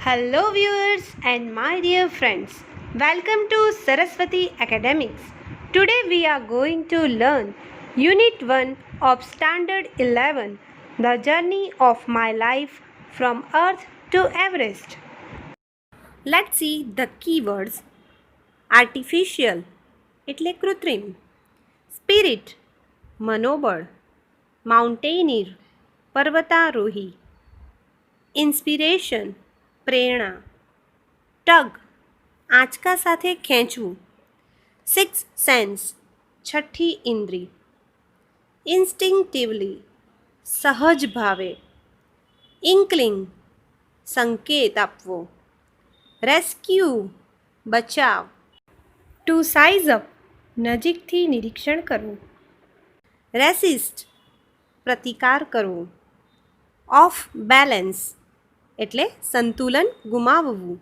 Hello, viewers and my dear friends. Welcome to Saraswati Academics. Today we are going to learn Unit 1 of Standard 11, The Journey of My Life from Earth to Everest. Let's see the keywords. Artificial એટલે કૃત્રિમ, spirit મનોબળ, mountaineer પર્વતારોહી, inspiration પ્રેરણા, tug આંચકા સાથે ખેંચવું, six sense છઠ્ઠી ઇન્દ્રી, ઇન્સ્ટિંક્ટિવલી સહજ ભાવે, inkling સંકેત આપવો, રેસ્ક્યુ બચાવ, ટુ સાઇઝ અપ નજીકથી નિરીક્ષણ કરવું, રેસિસ્ટ પ્રતિકાર કરવો, ઓફ બેલેન્સ એટલે સંતુલન ગુમાવવું,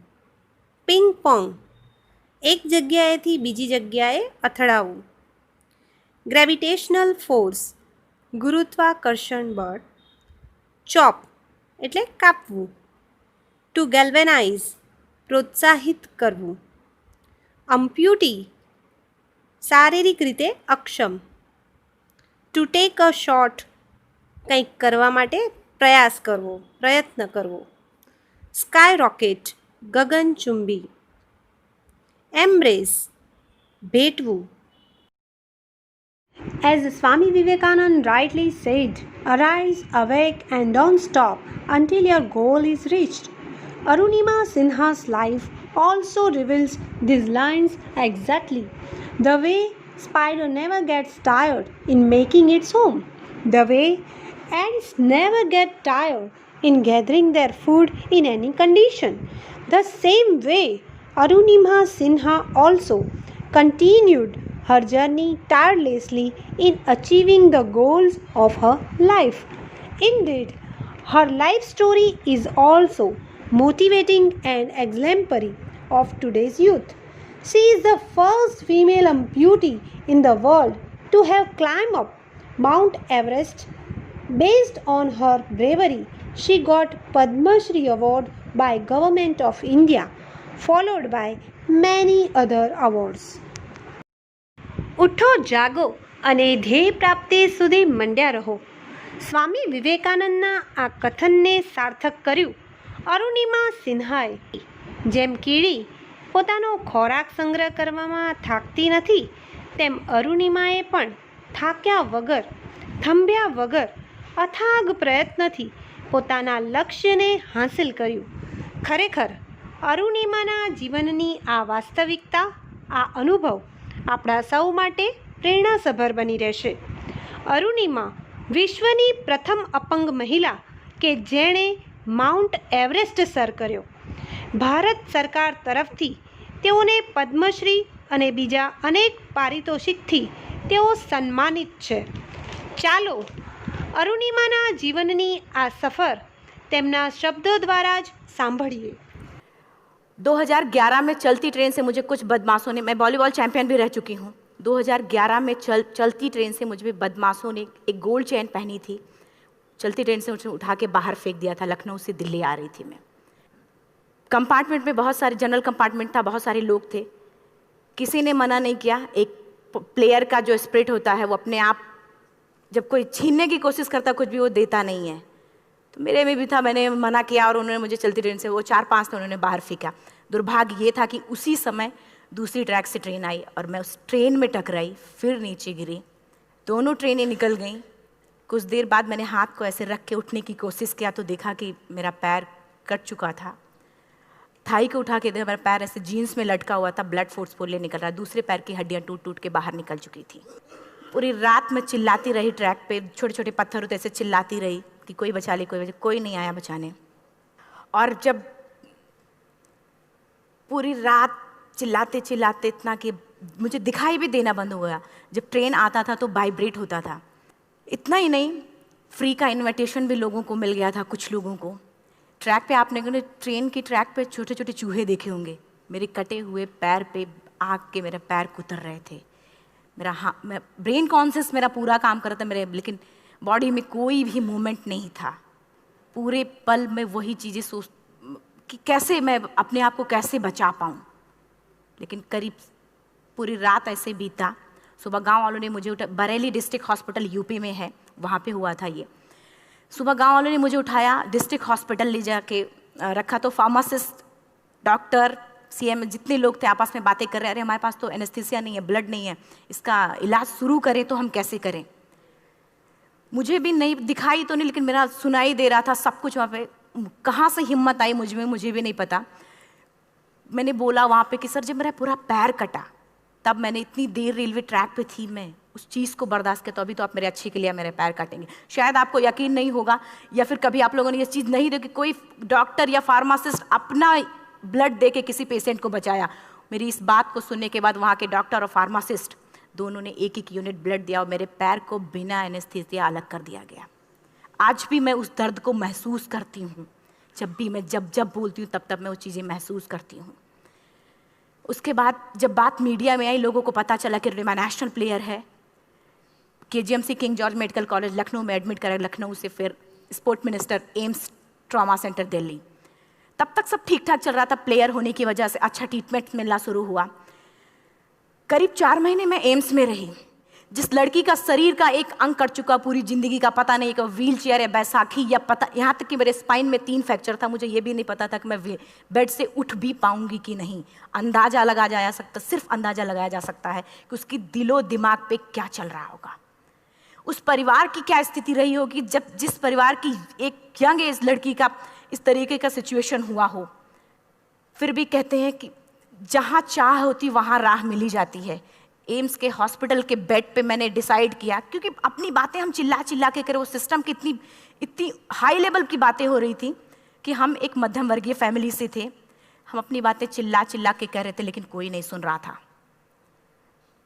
પિંગ પોંગ એક જગ્યાએથી બીજી જગ્યાએ અથડાવવું, ગ્રેવિટેશનલ ફોર્સ ગુરુત્વાકર્ષણ બળ, ચોપ એટલે કાપવું, ટુ ગેલ્વેનાઇઝ પ્રોત્સાહિત કરવું, અમ્પ્યુટી શારીરિક રીતે અક્ષમ, ટુ ટેક અ શોટ કંઈક કરવા માટે પ્રયાસ કરવો, પ્રયત્ન કરવો, સ્કાય રોકેટ ગગનચુંબી, એમ્બ્રેસ ભેટવું. As Swami Vivekananda rightly said, arise, awake and don't stop until your goal is reached. Arunima Sinha's life also reveals these lines exactly. The way spider never gets tired in making its home, the way ants never get tired in gathering their food in any condition, the same way Arunima Sinha also continued her journey tirelessly in achieving the goals of her life. Indeed, her life story is also motivating and exemplary of today's youth. She is the first female amputee in the world to have climbed up Mount Everest. Based on her bravery, she got Padma Shri Award by Government of India, followed by many other awards. ઉઠો જાગો અને ધ્યેય પ્રાપ્તિ સુધી મંડ્યા રહો. સ્વામી વિવેકાનંદના આ કથનને સાર્થક કર્યું અરુણિમા સિન્હાએ. જેમ કીડી પોતાનો ખોરાક સંગ્રહ કરવામાં થાકતી નથી, તેમ અરુણિમાએ પણ થાક્યા વગર, થંભ્યા વગર અથાગ પ્રયત્નથી પોતાના લક્ષ્યને હાંસિલ કર્યું. ખરેખર અરુણિમાના જીવનની આ વાસ્તવિકતા, આ અનુભવ આપણા સૌ માટે પ્રેરણાસભર બની રહેશે. અરુણિમા વિશ્વની પ્રથમ અપંગ મહિલા કે જેણે માઉન્ટ એવરેસ્ટ સર કર્યો. ભારત સરકાર તરફથી તેઓને પદ્મશ્રી અને બીજા અનેક પારિતોષિકથી તેઓ સન્માનિત છે. ચાલો અરુણિમાના જીવનની આ સફર તેમના શબ્દો દ્વારા જ સાંભળીએ. 2011 में चलती ट्रेन से मुझे कुछ बदमाशों ने, मैं वॉलीबॉल चैंपियन भी रह चुकी हूँ, 2011 में चलती ट्रेन से मुझे बदमाशों ने एक गोल्ड चेन पहनी थी, चलती ट्रेन से मुझे उठा के बाहर फेंक दिया था. लखनऊ से दिल्ली आ रही थी मैं. कंपार्टमेंट में बहुत सारे, जनरल कंपार्टमेंट था, बहुत सारे लोग थे. किसी ने मना नहीं किया. एक प्लेयर का जो स्पिरिट होता है वो अपने आप, जब कोई छीनने की कोशिश करता कुछ भी, वो देता नहीं है. तो मेरे में भी था, मैंने मना किया और उन्होंने मुझे चलती ट्रेन से वो 4-5 तो उन्होंने बाहर फेंका. दुर्भाग्य ये था कि उसी समय दूसरी ट्रैक से ट्रेन आई और मैं उस ट्रेन में टकराई, फिर नीचे गिरी. दोनों ट्रेनें निकल गईं. कुछ देर बाद मैंने हाथ को ऐसे रख के उठने की कोशिश किया तो देखा कि मेरा पैर कट चुका था. थाई को उठा के देखा, मेरा पैर ऐसे जीन्स में लटका हुआ था, ब्लड फोर्सफुली निकल रहा. दूसरे पैर की हड्डियाँ टूट टूट के बाहर निकल चुकी थी. पूरी रात मैं चिल्लाती रही ट्रैक पे, छोटे छोटे पत्थर होते ऐसे चिल्लाती रही कि कोई बचा ले, कोई नहीं आया बचाने. और जब पूरी रात चिल्लाते चिल्लाते इतना कि मुझे दिखाई भी देना बंद हो गया. जब ट्रेन आता था तो वाइब्रेट होता था. इतना ही नहीं, फ्री का इन्विटेशन भी लोगों को मिल गया था, कुछ लोगों को. ट्रैक पे आपने ट्रेन की ट्रैक पे छोटे छोटे चूहे देखे होंगे. मेरे कटे हुए पैर पे आग के मेरे पैर कुतर रहे थे. मेरा मैं ब्रेन कॉन्शियस मेरा पूरा काम कर रहा था मेरे, लेकिन बॉडी में कोई भी मूवमेंट नहीं था. पूरे पल में वही चीज़ें कि कैसे मैं अपने आप को कैसे बचा पाऊँ। लेकिन करीब पूरी रात ऐसे बीता। सुबह गांव वालों ने मुझे बरेली डिस्ट्रिक्ट हॉस्पिटल यूपी में है, वहाँ पे हुआ था ये। सुबह गांव वालों ने मुझे उठाया, डिस्ट्रिक्ट हॉस्पिटल ले जाके रखा। तो फार्मासिस्ट, डॉक्टर, सीएम जितने लोग थे आपस में बातें कर रहे, अरे हमारे पास तो एनेस्थीसिया नहीं है, ब्लड नहीं है, इसका इलाज शुरू करें तो हम कैसे करें। मुझे भी नहीं दिखाई तो नहीं, लेकिन मेरा सुनाई दे रहा था सब कुछ वहाँ पे। कहाँ से हिम्मत आई मुझ में, मुझे भी नहीं पता। मैंने बोला वहाँ पे कि सर जब मेरा पूरा पैर कटा, तब मैंने इतनी देर रेलवे ट्रैक पे थी, मैं उस चीज़ को बर्दाश्त किया, तो अभी तो आप मेरे अच्छे के लिए मेरे पैर काटेंगे। शायद आपको यकीन नहीं होगा या फिर कभी आप लोगों ने ये चीज़ नहीं देखी, कोई डॉक्टर या फार्मासिस्ट अपना ब्लड दे के किसी पेशेंट को बचाया। मेरी इस बात को सुनने के बाद वहाँ के डॉक्टर और फार्मासिस्ट दोनों ने एक एक यूनिट ब्लड दिया और मेरे पैर को बिना एनेस्थीसिया अलग कर दिया गया। आज भी मैं उस दर्द को महसूस करती हूँ। जब भी मैं जब बोलती हूँ तब मैं वो चीज़ें महसूस करती हूँ। उसके बाद जब बात मीडिया में आई, लोगों को पता चला कि अरुणिमा नेशनल प्लेयर है, KGMC king George medical college Lucknow में एडमिट करा, लखनऊ से फिर sport minister, AIIMS trauma centre Delhi. तब तक सब ठीक ठाक चल रहा था, प्लेयर होने की वजह से अच्छा ट्रीटमेंट मिलना शुरू हुआ। करीब 4 महीने मैं एम्स में रही। जिस लड़की का शरीर का एक अंग कट चुका, पूरी जिंदगी का पता नहीं कि व्हील चेयर है, बैसाखी या पता, यहाँ तक कि मेरे स्पाइन में 3 फ्रैक्चर था, मुझे ये भी नहीं पता था कि मैं बेड से उठ भी पाऊंगी कि नहीं। अंदाजा लगाया जा सकता, सिर्फ अंदाजा लगाया जा सकता है कि उसकी दिलो दिमाग पे क्या चल रहा होगा, उस परिवार की क्या स्थिति रही होगी जब जिस परिवार की एक यंग एज लड़की का इस तरीके का सिचुएशन हुआ हो। फिर भी कहते हैं कि जहाँ चाह होती वहाँ राह मिली जाती है। एम्स के हॉस्पिटल के बेड पे मैंने डिसाइड किया, क्योंकि अपनी बातें हम चिल्ला चिल्ला के करें, वो सिस्टम की इतनी हाई लेवल की बातें हो रही थी कि हम एक मध्यम वर्गीय फैमिली से थे, हम अपनी बातें चिल्ला चिल्ला के कह रहे थे, लेकिन कोई नहीं सुन रहा था।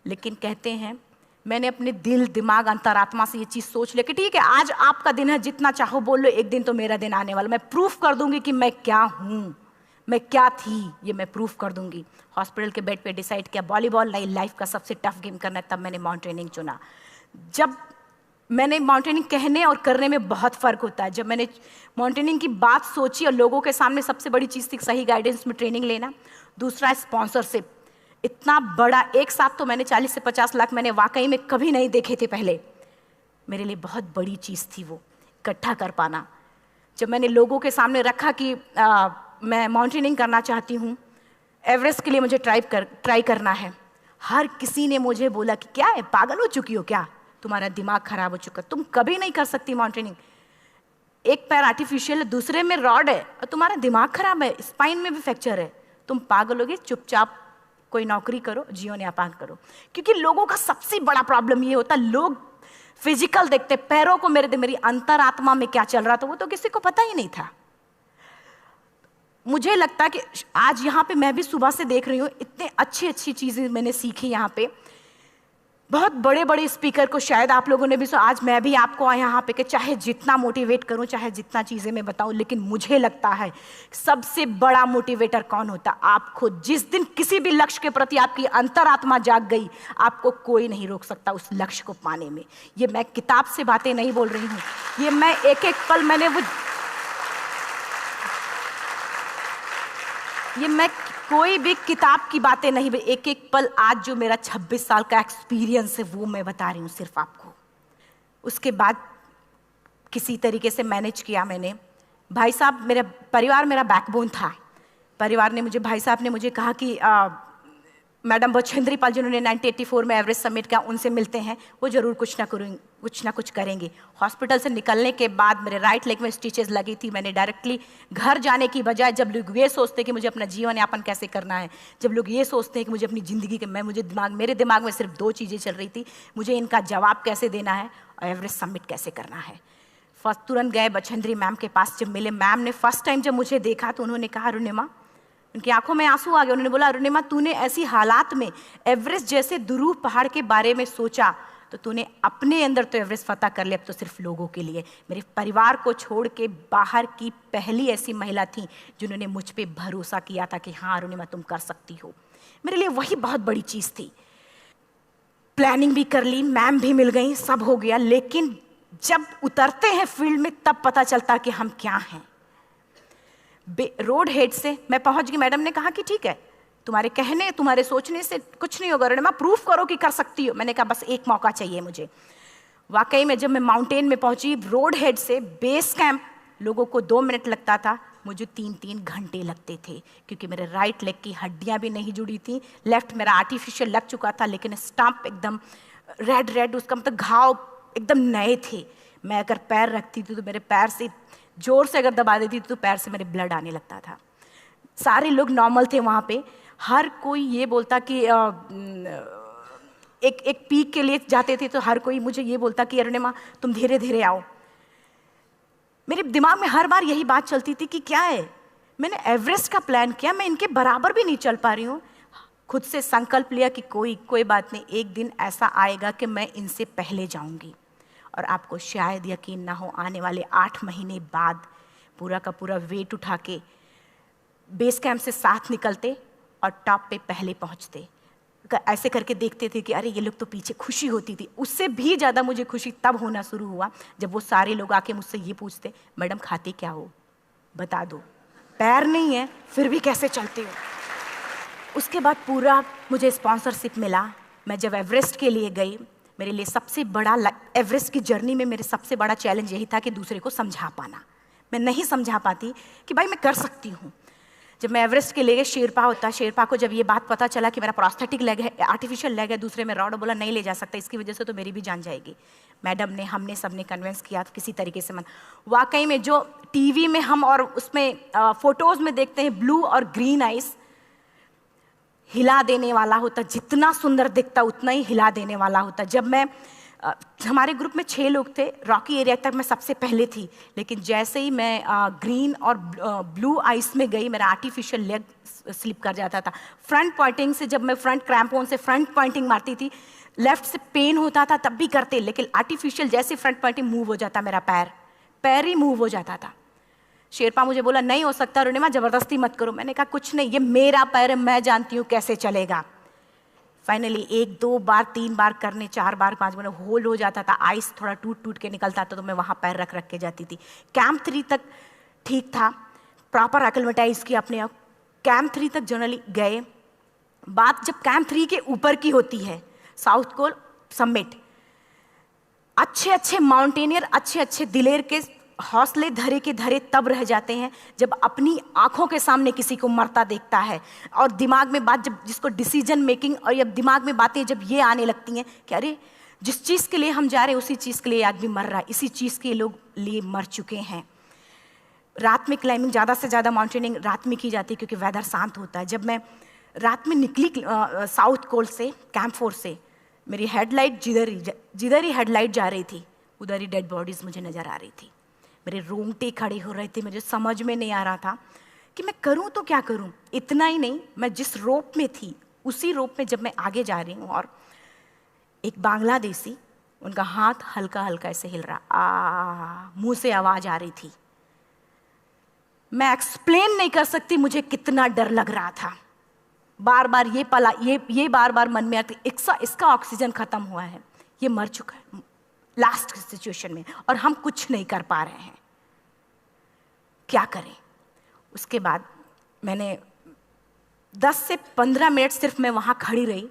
लेकिन कहते हैं मैंने अपने दिल, दिमाग, अंतरात्मा से ये चीज़ सोच लिया कि ठीक है, आज आपका दिन है, जितना चाहो बोल लो, एक दिन तो मेरा दिन आने वाला, मैं प्रूफ कर दूंगी कि मैं क्या हूँ, मैं क्या थी, ये मैं प्रूफ कर दूंगी। हॉस्पिटल के बेड पे डिसाइड किया वॉलीबॉल लाइफ का सबसे टफ गेम करना है, तब मैंने माउंटेनिंग चुना। जब मैंने माउंटेनिंग कहने और करने में बहुत फ़र्क होता है। जब मैंने माउंटेनिंग की बात सोची और लोगों के सामने, सबसे बड़ी चीज़ थी सही गाइडेंस में ट्रेनिंग लेना, दूसरा स्पॉन्सरशिप। इतना बड़ा एक साथ तो मैंने 40 से 50 लाख मैंने वाकई में कभी नहीं देखे थे पहले। मेरे लिए बहुत बड़ी चीज़ थी वो इकट्ठा कर पाना। जब मैंने लोगों के सामने रखा कि मैं माउंटेनिंग करना चाहती हूँ, एवरेस्ट के लिए मुझे ट्राई करना है, हर किसी ने मुझे बोला कि क्या है, पागल हो चुकी हो क्या, तुम्हारा दिमाग खराब हो चुका, तुम कभी नहीं कर सकती माउंटेनिंग। एक पैर आर्टिफिशियल है, दूसरे में रॉड है, और तुम्हारा दिमाग खराब है, स्पाइन में भी फ्रैक्चर है, तुम पागल होगे, चुपचाप कोई नौकरी करो, जीवन यापन करो। क्योंकि लोगों का सबसे बड़ा प्रॉब्लम ये होता, लोग फिजिकल देखते, पैरों को मेरी अंतरात्मा में क्या चल रहा था वो तो किसी को पता ही नहीं था। मुझे लगता है कि आज यहाँ पे मैं भी सुबह से देख रही हूँ, इतने अच्छी चीज़ें मैंने सीखी यहाँ पे। बहुत बड़े बड़े स्पीकर को शायद आप लोगों ने भी सुना, आज मैं भी आपको यहाँ पे कि चाहे जितना मोटिवेट करूँ, चाहे जितना चीज़ें मैं बताऊँ, लेकिन मुझे लगता है सबसे बड़ा मोटिवेटर कौन होता, आप खुद। जिस दिन किसी भी लक्ष्य के प्रति आपकी अंतरात्मा जाग गई, आपको कोई नहीं रोक सकता उस लक्ष्य को पाने में। ये मैं किताब से बातें नहीं बोल रही हूँ, ये मैं एक एक पल मैंने वो, ये मैं कोई भी किताब की बातें नहीं, एक एक पल आज जो मेरा 26 साल का एक्सपीरियंस है वो मैं बता रही हूँ सिर्फ आपको। उसके बाद किसी तरीके से मैनेज किया मैंने। भाई साहब, मेरा परिवार मेरा बैकबोन था। परिवार ने मुझे, भाई साहब ने मुझे कहा कि मैडम बछेंद्री पाल जिन्होंने 1984 में एवरेस्ट समिट किया, उनसे मिलते हैं, वो ज़रूर कुछ ना कुछ करेंगे। हॉस्पिटल से निकलने के बाद मेरे राइट लेग में स्टिचेस लगी थी। मैंने डायरेक्टली घर जाने की बजाय, जब लोग ये सोचते हैं कि मुझे अपना जीवन यापन कैसे करना है, जब लोग ये सोचते हैं कि मुझे अपनी ज़िंदगी के, मेरे दिमाग में सिर्फ 2 चीज़ें चल रही थी, मुझे इनका जवाब कैसे देना है और एवरेस्ट समिट कैसे करना है। फर्स्ट तुरंत गए बछेंद्री मैम के पास। जब मिले, मैम ने फर्स्ट टाइम जब मुझे देखा तो उन्होंने कहा, अरुणिमा, उनकी आंखों में आंसू आ गए। उन्होंने बोला, अरुणिमा, तूने ऐसी हालात में एवरेस्ट जैसे दुरूह पहाड़ के बारे में सोचा तो तूने अपने अंदर तो एवरेस्ट फतह कर लिया, अब तो सिर्फ लोगों के लिए। मेरे परिवार को छोड़ के बाहर की पहली ऐसी महिला थी जिन्होंने मुझ पे भरोसा किया था कि हाँ अरुणिमा, तुम कर सकती हो। मेरे लिए वही बहुत बड़ी चीज़ थी। प्लानिंग भी कर ली, मैम भी मिल गई, सब हो गया। लेकिन जब उतरते हैं फील्ड में तब पता चलता कि हम क्या हैं। रोड हेड से मैं पहुंच गई। मैडम ने कहा कि ठीक है, तुम्हारे कहने तुम्हारे सोचने से कुछ नहीं होगा अरुणिमा, प्रूफ करो कि कर सकती हो। मैंने कहा बस एक मौका चाहिए मुझे। वाकई में जब मैं माउंटेन में पहुंची, रोड हेड से बेस कैंप लोगों को 2 मिनट लगता था, मुझे 3-3 घंटे लगते थे, क्योंकि मेरे राइट लेग की हड्डियां भी नहीं जुड़ी थी। लेफ्ट मेरा आर्टिफिशियल लग चुका था, लेकिन स्टंप एकदम रेड, उसका मतलब घाव एकदम नए थे। मैं अगर पैर रखती थी तो मेरे पैर से जोर से अगर दबा देती थी तो पैर से मेरे ब्लड आने लगता था। सारे लोग नॉर्मल थे वहाँ पे। हर कोई ये बोलता कि एक पीक के लिए जाते थे तो हर कोई मुझे ये बोलता कि अरुणिमा तुम धीरे धीरे आओ। मेरे दिमाग में हर बार यही बात चलती थी कि क्या है, मैंने एवरेस्ट का प्लान किया, मैं इनके बराबर भी नहीं चल पा रही हूँ। खुद से संकल्प लिया कि कोई बात नहीं, एक दिन ऐसा आएगा कि मैं इनसे पहले जाऊंगी। और आपको शायद यकीन ना हो, आने वाले 8 महीने बाद पूरा का पूरा वेट उठा के बेस कैंप से साथ निकलते और टॉप पे पहले पहुंचते। ऐसे करके देखते थे कि अरे ये लोग तो पीछे। खुशी होती थी। उससे भी ज़्यादा मुझे खुशी तब होना शुरू हुआ जब वो सारे लोग आके मुझसे ये पूछते, मैडम खाते क्या हो, बता दो, पैर नहीं है फिर भी कैसे चलते हो। उसके बाद पूरा मुझे स्पॉन्सरशिप मिला। मैं जब एवरेस्ट के लिए गई, मेरे लिए सबसे बड़ा एवरेस्ट की जर्नी में मेरे सबसे बड़ा चैलेंज यही था कि दूसरे को समझा पाना। मैं नहीं समझा पाती कि भाई मैं कर सकती हूँ। जब मैं एवरेस्ट के लिए शेरपा होता, शेरपा को जब ये बात पता चला कि मेरा प्रोस्थेटिक लेग है, आर्टिफिशियल लेग है दूसरे में रॉड, बोला नहीं ले जा सकता, इसकी वजह से तो मेरी भी जान जाएगी। मैडम ने, हमने सबने कन्विंस किया किसी तरीके से। मन वाकई में जो टीवी में हम और उसमें फोटोज़ में देखते हैं ब्लू और ग्रीन आइस, हिला देने वाला होता, जितना सुंदर दिखता उतना ही हिला देने वाला होता। जब मैं हमारे ग्रुप में 6 लोग थे, रॉकी एरिया तक मैं सबसे पहले थी, लेकिन जैसे ही मैं ग्रीन और ब्लू आइस में गई, मेरा आर्टिफिशियल लेग स्लिप कर जाता था। फ्रंट पॉइंटिंग से जब मैं फ्रंट क्रैम्पोन से फ्रंट पॉइंटिंग मारती थी, लेफ्ट से पेन होता था तब भी करते, लेकिन आर्टिफिशियल जैसे फ्रंट पॉइंटिंग मूव हो जाता, मेरा पैर ही मूव हो जाता था। शेरपा मुझे बोला नहीं हो सकता अरुणिमा, जबरदस्ती मत करो। मैंने कहा कुछ नहीं, ये मेरा पैर है, मैं जानती हूँ कैसे चलेगा। फाइनली 1-2 बार 3 बार करने, 4 बार 5 बार होल हो जाता था, आइस थोड़ा टूट के निकलता था, तो मैं वहाँ पैर रख के जाती थी। कैंप 3 तक ठीक था, प्रॉपर एक्लेमेटाइज किया अपने आप। कैंप 3 तक जनरली गए। बात जब कैंप 3 के ऊपर की होती है, साउथ कोल समिट, अच्छे माउंटेनियर, अच्छे दिलेर के हौसले धरे के धरे तब रह जाते हैं जब अपनी आंखों के सामने किसी को मरता देखता है, और दिमाग में बात, जब जिसको डिसीजन मेकिंग, और जब दिमाग में बातें जब ये आने लगती हैं कि अरे जिस चीज़ के लिए हम जा रहे हैं उसी चीज़ के लिए आदमी मर रहा है, इसी चीज़ के लोग लिए मर चुके हैं। रात में क्लाइंबिंग, ज़्यादा से ज़्यादा माउंटेनिंग रात में की जाती है क्योंकि वेदर शांत होता है। जब मैं रात में निकली साउथ कोल से, कैंप 4 से, मेरी हेडलाइट जिधर ही हेडलाइट जा रही थी उधर ही डेड बॉडीज़ मुझे नज़र आ रही थी। मेरे रोंगटे खड़े हो रहे थे, मुझे समझ में नहीं आ रहा था कि मैं करूं तो क्या करूं। इतना ही नहीं, मैं जिस रोप में थी उसी रोप में जब मैं आगे जा रही हूं और एक बांग्लादेशी, उनका हाथ हल्का ऐसे हिल रहा, मुंह से आवाज आ रही थी। मैं एक्सप्लेन नहीं कर सकती मुझे कितना डर लग रहा था। बार बार ये बार बार मन में आती, इसका ऑक्सीजन खत्म हुआ है, ये मर चुका है लास्ट सिचुएशन में, और हम कुछ नहीं कर पा रहे हैं, क्या करें। उसके बाद मैंने 10 से 15 मिनट सिर्फ मैं वहाँ खड़ी रही।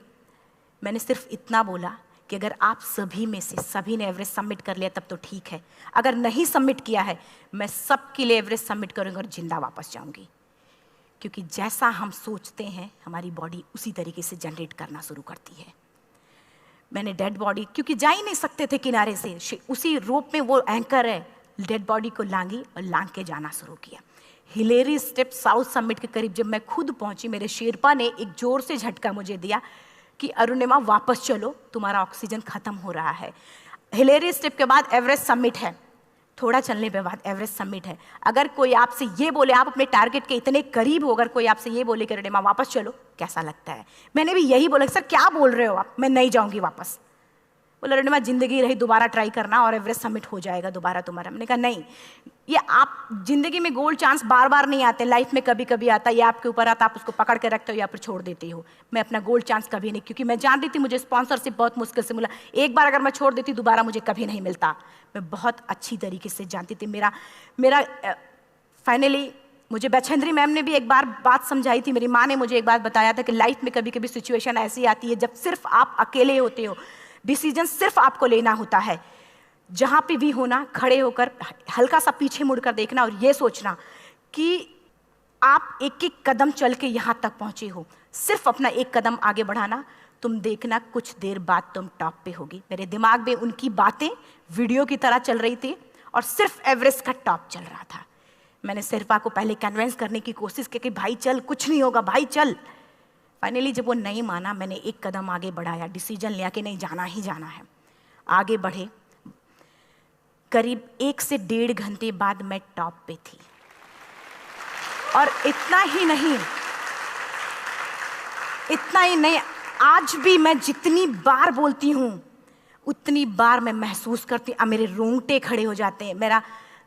मैंने सिर्फ इतना बोला कि अगर आप सभी में से सभी ने एवरेस्ट सबमिट कर लिया तब तो ठीक है, अगर नहीं सबमिट किया है मैं सबके लिए एवरेस्ट सबमिट करूँगी और जिंदा वापस जाऊँगी। क्योंकि जैसा हम सोचते हैं हमारी बॉडी उसी तरीके से जनरेट करना शुरू करती है। मैंने डेड बॉडी, क्योंकि जा ही नहीं सकते थे किनारे से, उसी रोप में वो एंकर है, डेड बॉडी को लांगी और लांग के जाना शुरू किया। हिलेरी स्टेप साउथ समिट के करीब जब मैं खुद पहुंची, मेरे शेरपा ने एक जोर से झटका मुझे दिया कि अरुणिमा वापस चलो, तुम्हारा ऑक्सीजन खत्म हो रहा है। हिलेरी स्टेप के बाद एवरेस्ट समिट है, थोड़ा चलने के बाद एवरेस्ट समिट है। अगर कोई आपसे ये बोले, आप अपने टारगेट के इतने करीब हो, अगर कोई आपसे ये बोले कि अरुणिमा वापस चलो, कैसा लगता है? मैंने भी यही बोला, सर क्या बोल रहे हो आप, मैं नहीं जाऊंगी वापस। बोला अरुणिमा जिंदगी रही, दोबारा ट्राई करना और एवरेस्ट समिट हो जाएगा दोबारा तुम्हारा। मैंने कहा नहीं, ये आप जिंदगी में गोल्ड चांस बार बार नहीं आते, लाइफ में कभी कभी आता है, ये आपके ऊपर आता, आप उसको पकड़ के रखते हो या फिर छोड़ देते हो। मैं अपना गोल्ड चांस कभी नहीं, क्योंकि मैं जानती थी मुझे स्पॉन्सरशिप बहुत मुश्किल से मिला, एक बार अगर मैं छोड़ देती दोबारा मुझे कभी नहीं मिलता। मैं बहुत अच्छी तरीके से जानती थी। मेरा फाइनली मुझे बछेंद्री मैम ने भी एक बार बात समझाई थी, मेरी माँ ने मुझे एक बात बताया था कि लाइफ में कभी कभी सिचुएशन ऐसी आती है जब सिर्फ आप अकेले होते हो, डिसीजन सिर्फ आपको लेना होता है। जहाँ पे भी होना, खड़े होकर हल्का सा पीछे मुड़कर देखना और ये सोचना कि आप एक एक कदम चल के यहाँ तक पहुँचे हो। सिर्फ अपना एक कदम आगे बढ़ाना, तुम देखना कुछ देर बाद तुम टॉप पे होगी। मेरे दिमाग में उनकी बातें वीडियो की तरह चल रही थी और सिर्फ एवरेस्ट का टॉप चल रहा था। मैंने शेरपा को पहले कन्विंस करने की कोशिश की कि भाई चल, कुछ नहीं होगा भाई चल। फाइनली जब वो नहीं माना, मैंने एक कदम आगे बढ़ाया, डिसीजन लिया कि नहीं, जाना ही जाना है। आगे बढ़े। करीब 1 से 1.5 घंटे बाद मैं टॉप पे थी। और इतना ही नहीं, आज भी मैं जितनी बार बोलती हूँ उतनी बार मैं महसूस करती हूँ, मेरे रोंगटे खड़े हो जाते हैं। मेरा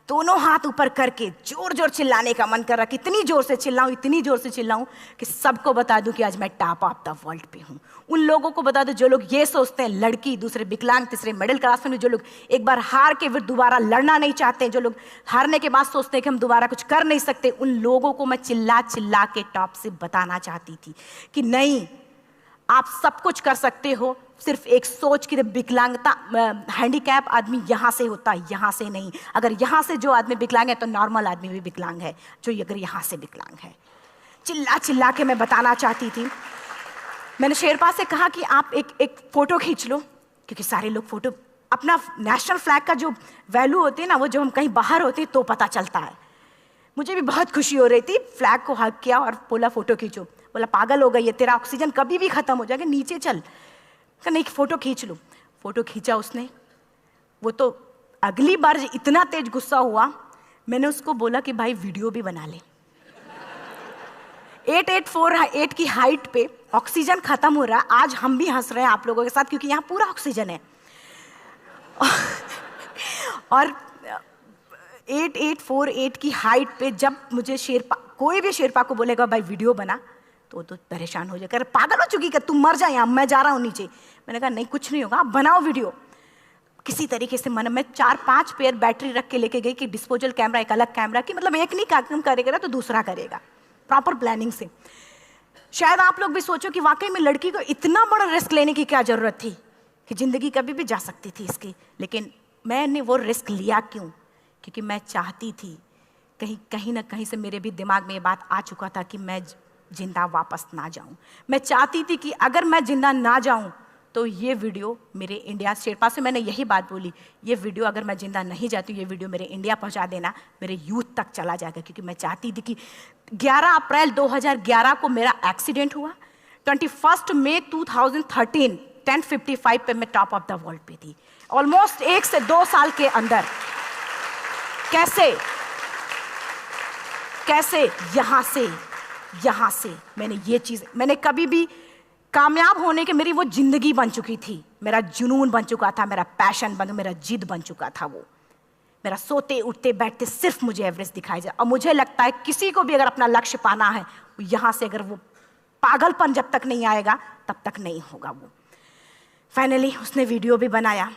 दोनों हाथ ऊपर करके जोर जोर चिल्लाने का मन कर रहा, कितनी जोर से चिल्लाऊं, इतनी जोर से चिल्लाऊं कि सबको बता दूं कि आज मैं टॉप ऑफ द वर्ल्ड पे हूं। उन लोगों को बता दूं जो लोग ये सोचते हैं, लड़की, दूसरे विकलांग, तीसरे मिडिल क्लास में, जो लोग एक बार हार के फिर दोबारा लड़ना नहीं चाहते, जो लोग हारने के बाद सोचते हैं कि हम दोबारा कुछ कर नहीं सकते, उन लोगों को मैं चिल्ला चिल्ला के टॉप से बताना चाहती थी कि नहीं, आप सब कुछ कर सकते हो। सिर्फ एक सोच की विकलांगता, हैंडीकैप आदमी यहाँ से होता है, यहाँ से नहीं। अगर यहाँ से जो आदमी विकलांग है तो नॉर्मल आदमी भी विकलांग है, जो अगर यहाँ से विकलांग है। चिल्ला चिल्ला के मैं बताना चाहती थी। मैंने शेरपा से कहा कि आप एक फोटो खींच लो, क्योंकि सारे लोग फोटो, अपना नेशनल फ्लैग का जो वैल्यू होती है ना, वो जब हम कहीं बाहर होते हैं तो पता चलता है। मुझे भी बहुत खुशी हो रही थी। फ्लैग को हग किया और बोला फोटो खींचो। बोला पागल हो गई है, तेरा ऑक्सीजन कभी भी खत्म हो जाएगा, नीचे चल। नहीं, फोटो खींच लो। फोटो खींचा उसने। वो तो अगली बार इतना तेज गुस्सा हुआ, मैंने उसको बोला कि भाई वीडियो भी बना ले। 8848 की हाइट पे ऑक्सीजन खत्म हो रहा है। आज हम भी हंस रहे हैं आप लोगों के साथ, क्योंकि यहाँ पूरा ऑक्सीजन है। और 8848 की हाइट पे जब मुझे शेरपा, कोई भी शेरपा को बोलेगा भाई वीडियो बना, तो परेशान हो जाएगा, पागल हो चुकी, कि तुम मर जाए, यहाँ मैं जा रहा हूँ नीचे। मैंने कहा नहीं, कुछ नहीं होगा, आप बनाओ वीडियो। किसी तरीके से मैं 4-5 पेयर बैटरी रख के लेके गई कि डिस्पोजल कैमरा, एक अलग कैमरा की, मतलब एक नहीं काम करेगा तो दूसरा करेगा, प्रॉपर प्लानिंग से। शायद आप लोग भी सोचो कि वाकई में लड़की को इतना बड़ा रिस्क लेने की क्या जरूरत थी, कि जिंदगी कभी भी जा सकती थी इसकी। लेकिन मैंने वो रिस्क लिया क्यों? क्योंकि मैं चाहती थी, कहीं ना कहीं से मेरे भी दिमाग में ये बात आ चुका था कि मैं जिंदा वापस ना जाऊं। मैं चाहती थी कि अगर मैं जिंदा ना जाऊं तो ये वीडियो मेरे इंडिया, शेरपा से मैंने यही बात बोली, ये वीडियो अगर मैं जिंदा नहीं जाती, ये वीडियो मेरे इंडिया पहुंचा देना, मेरे यूथ तक चला जाएगा। क्योंकि मैं चाहती थी कि 11 अप्रैल 2011 को मेरा एक्सीडेंट हुआ, 21 मई 2013 10:55 पे मैं टॉप ऑफ द वर्ल्ड पे थी। ऑलमोस्ट 1 से 2 साल के अंदर कैसे यहाँ से मैंने ये चीज़, मैंने कभी भी कामयाब होने के, मेरी वो जिंदगी बन चुकी थी, मेरा जुनून बन चुका था, मेरा पैशन मेरा जिद बन चुका था। वो मेरा सोते उठते बैठते सिर्फ मुझे एवरेस्ट दिखाई जाए। और मुझे लगता है किसी को भी अगर अपना लक्ष्य पाना है, यहाँ से अगर वो पागलपन जब तक नहीं आएगा तब तक नहीं होगा। वो फाइनली उसने वीडियो भी बनाया।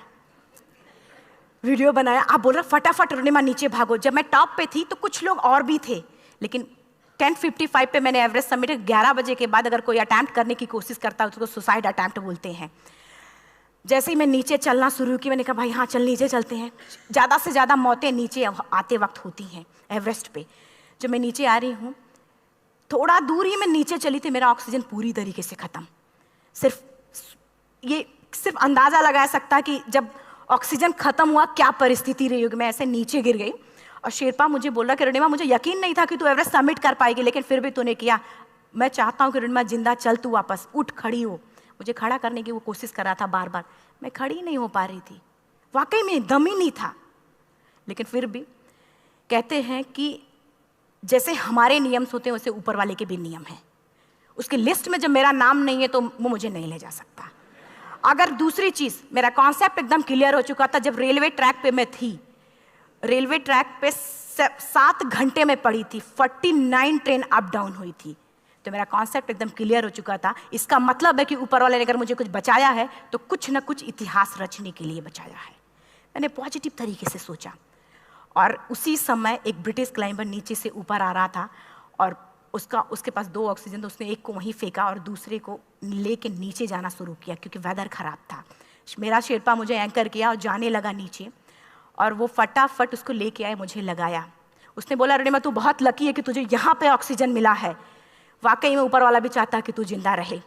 आप बोल रहे फटाफट अरुणिमा नीचे भागो। जब मैं टॉप पे थी तो कुछ लोग और भी थे, लेकिन 10:55 पे मैंने एवरेस्ट समिट, 11 बजे के बाद अगर कोई अटैम्प्ट करने की कोशिश करता है उसको सुसाइड अटैम्प्ट बोलते हैं। जैसे ही मैं नीचे चलना शुरू की, मैंने कहा भाई हाँ चल नीचे चलते हैं। ज़्यादा से ज़्यादा मौतें नीचे आते वक्त होती हैं एवरेस्ट पे। जब मैं नीचे आ रही हूँ, थोड़ा दूर ही मैं नीचे चली थी, मेरा ऑक्सीजन पूरी तरीके से ख़त्म। सिर्फ अंदाज़ा लगा सकता है कि जब ऑक्सीजन ख़त्म हुआ क्या परिस्थिति रही होगी। मैं ऐसे नीचे गिर गई और शेरपा मुझे बोला कि रणिमा, मुझे यकीन नहीं था कि तू एवरेस्ट सबमिट कर पाएगी, लेकिन फिर भी तूने किया। मैं चाहता हूँ कि रणिमा जिंदा चल, तू वापस उठ, खड़ी हो। मुझे खड़ा करने की वो कोशिश कर रहा था बार बार, मैं खड़ी नहीं हो पा रही थी, वाकई में दम ही नहीं था। लेकिन फिर भी कहते हैं कि जैसे हमारे नियम होते हैं वैसे ऊपर वाले के भी नियम हैं। उसकी लिस्ट में जब मेरा नाम नहीं है तो वो मुझे नहीं ले जा सकता। अगर दूसरी चीज़, मेरा कॉन्सेप्ट एकदम क्लियर हो चुका था। जब रेलवे ट्रैक पे मैं थी, रेलवे ट्रैक पे 7 घंटे में पड़ी थी, 49 ट्रेन अप डाउन हुई थी, तो मेरा कॉन्सेप्ट एकदम क्लियर हो चुका था। इसका मतलब है कि ऊपर वाले ने अगर मुझे कुछ बचाया है तो कुछ ना कुछ इतिहास रचने के लिए बचाया है। मैंने पॉजिटिव तरीके से सोचा और उसी समय एक ब्रिटिश क्लाइंबर नीचे से ऊपर आ रहा था और उसके पास 2 ऑक्सीजन, तो उसने एक को वहीं फेंका और दूसरे को लेके नीचे जाना शुरू किया क्योंकि वेदर ख़राब था। मेरा शेरपा मुझे एंकर किया और जाने लगा नीचे, और वो फटाफट उसको लेके आए, मुझे लगाया। उसने बोला, अरुणिमा तू बहुत लकी है कि तुझे यहाँ पे ऑक्सीजन मिला है, वाकई में ऊपर वाला भी चाहता है कि तू जिंदा रहे।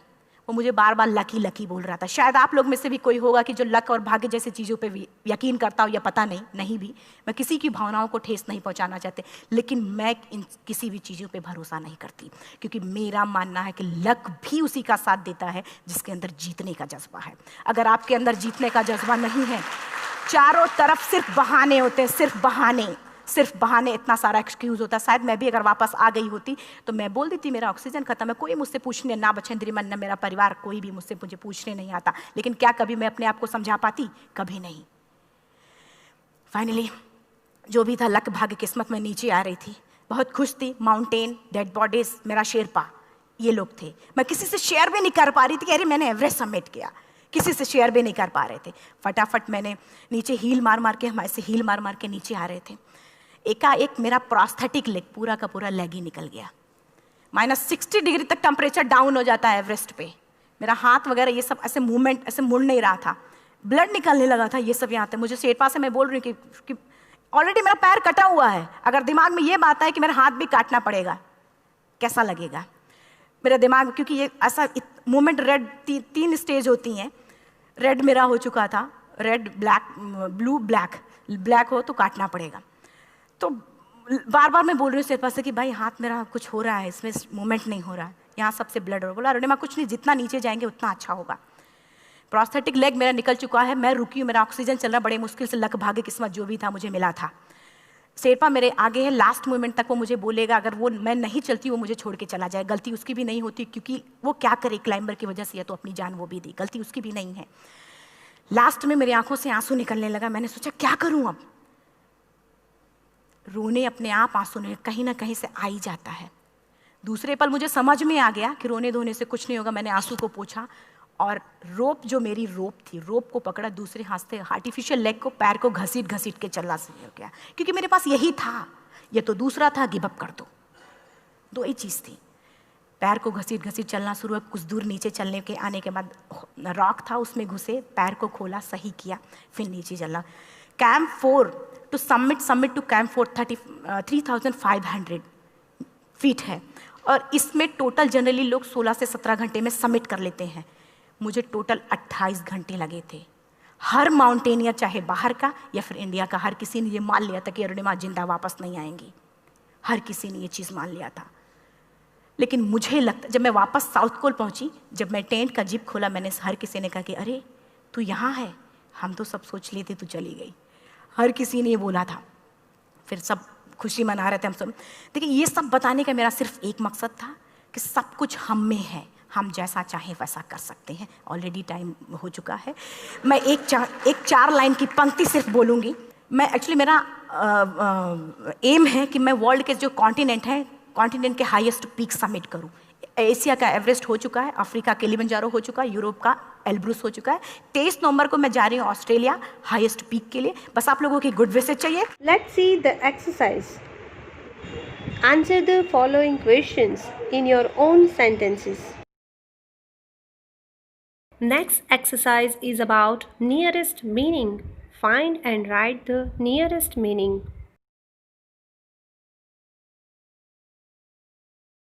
वो मुझे बार बार लकी लकी बोल रहा था। शायद आप लोग में से भी कोई होगा कि जो लक और भाग्य जैसी चीज़ों पे यकीन करता हो, या पता नहीं भी। मैं किसी की भावनाओं को ठेस नहीं पहुंचाना चाहती, लेकिन मैं इन किसी भी चीज़ों पे भरोसा नहीं करती, क्योंकि मेरा मानना है कि लक भी उसी का साथ देता है जिसके अंदर जीतने का जज्बा है। अगर आपके अंदर जीतने का जज्बा नहीं है, चारों तरफ सिर्फ बहाने होते हैं, सिर्फ बहाने, इतना सारा एक्सक्यूज़ होता है। शायद मैं भी अगर वापस आ गई होती तो मैं बोल देती मेरा ऑक्सीजन खत्म है, कोई मुझसे पूछने ना बछेंद्री मन, न मेरा परिवार, कोई भी मुझे पूछने नहीं आता। लेकिन क्या कभी मैं अपने आप को समझा पाती? कभी नहीं। फाइनली जो भी था, लक भाग्य किस्मत में नीचे आ रही थी, बहुत खुश थी। माउंटेन, डेड बॉडीज, मेरा शेरपा, ये लोग थे। मैं किसी से शेयर भी नहीं कर पा रही थी कि अरे मैंने एवरेस्ट सबमिट किया, किसी से शेयर भी नहीं कर पा रहे थे। फटाफट मैंने नीचे हील मार मार के, हमारे से हील मार मार के नीचे आ रहे थे। एकाएक मेरा प्रोस्थेटिक लेग, पूरा का पूरा लेग ही निकल गया। -60 डिग्री तक टेम्परेचर डाउन हो जाता है एवरेस्ट पे। मेरा हाथ वगैरह ये सब ऐसे मूवमेंट, ऐसे मुड़ नहीं रहा था, ब्लड निकलने लगा था, ये सब यहाँ था। मुझे शेरपा से मैं बोल रही हूँ कि ऑलरेडी मेरा पैर कटा हुआ है, अगर दिमाग में ये बात है कि मेरा हाथ भी काटना पड़ेगा, कैसा लगेगा मेरे दिमाग, क्योंकि ये ऐसा मूवमेंट, रेड 3 स्टेज होती हैं। रेड मेरा हो चुका था, रेड, ब्लैक, ब्लू, ब्लैक हो तो काटना पड़ेगा। तो बार बार मैं बोल रही हूँ शेरपा से कि भाई हाथ मेरा कुछ हो रहा है, इसमें मूवमेंट नहीं हो रहा है, यहाँ सबसे ब्लड हो रहा है। बोला अरुणिमा कुछ नहीं, जितना नीचे जाएंगे उतना अच्छा होगा। प्रोस्थेटिक लेग मेरा निकल चुका है, मैं रुकी हूँ, मेरा ऑक्सीजन चल रहा, बड़े मुश्किल से लक भाग्य किस्मत जो भी था मुझे मिला था। शेरपा मेरे आगे है, लास्ट मोमेंट तक वो मुझे बोलेगा, अगर वो मैं नहीं चलती वो मुझे छोड़ के चला जाए। गलती उसकी भी नहीं होती, क्योंकि वो क्या करे, क्लाइंबर की वजह से या तो अपनी जान वो भी दी, गलती उसकी भी नहीं है। लास्ट में मेरी आंखों से आंसू निकलने लगा। मैंने सोचा क्या करूं अब, रोने अपने आप आंसू ने कहीं ना कहीं से आ ही जाता है। दूसरे पल मुझे समझ में आ गया कि रोने धोने से कुछ नहीं होगा। मैंने आंसू को पोंछा और रोप, जो मेरी रोप थी, रोप को पकड़ा, दूसरे हाथ से आर्टिफिशियल लेग को, पैर को घसीट घसीट के चलना शुरू हो गया, क्योंकि मेरे पास यही था, ये तो दूसरा था, गिव अप कर दो ही चीज़ थी। पैर को घसीट घसीट चलना शुरू हुआ। कुछ दूर नीचे चलने के आने के बाद रॉक था, उसमें घुसे, पैर को खोला, सही किया, फिर नीचे चला। Camp 4 to submit to camp 4 3500 feet है, और इसमें टोटल जनरली लोग 16 से 17 घंटे में सबमिट कर लेते हैं। मुझे टोटल 28 घंटे लगे थे। हर माउंटेनियर, चाहे बाहर का या फिर इंडिया का, हर किसी ने ये मान लिया था कि अरुणिमा जिंदा वापस नहीं आएंगी। हर किसी ने ये चीज़ मान लिया था। लेकिन मुझे लगता, जब मैं वापस साउथ पोल पहुंची, जब मैं टेंट का जिप खोला, मैंने हर किसी ने कहा कि अरे तू यहाँ है, हम तो सब सोच लिए थे तू चली गई। हर किसी ने ये बोला था। फिर सब खुशी मना रहे थे हम सब। देखिए, ये सब बताने का मेरा सिर्फ एक मकसद था कि सब कुछ हम में है, हम जैसा चाहें वैसा कर सकते हैं। ऑलरेडी टाइम हो चुका है। मैं एक 4 लाइन की पंक्ति सिर्फ बोलूँगी। मैं एक्चुअली, मेरा एम है कि मैं वर्ल्ड के जो कॉन्टिनेंट के हाईएस्ट पीक सबमिट करूं। एशिया का एवरेस्ट हो चुका है, अफ्रीका किलिमंजारो हो चुका है, यूरोप का एल्ब्रुस हो चुका है। 23 नवंबर को मैं जा रही हूँ ऑस्ट्रेलिया हाईएस्ट पीक के लिए। बस आप लोगों की गुड विशेस चाहिए। Let's see the exercise. Answer the following questions in your own sentences. Next exercise is about nearest meaning. Find and write the nearest meaning.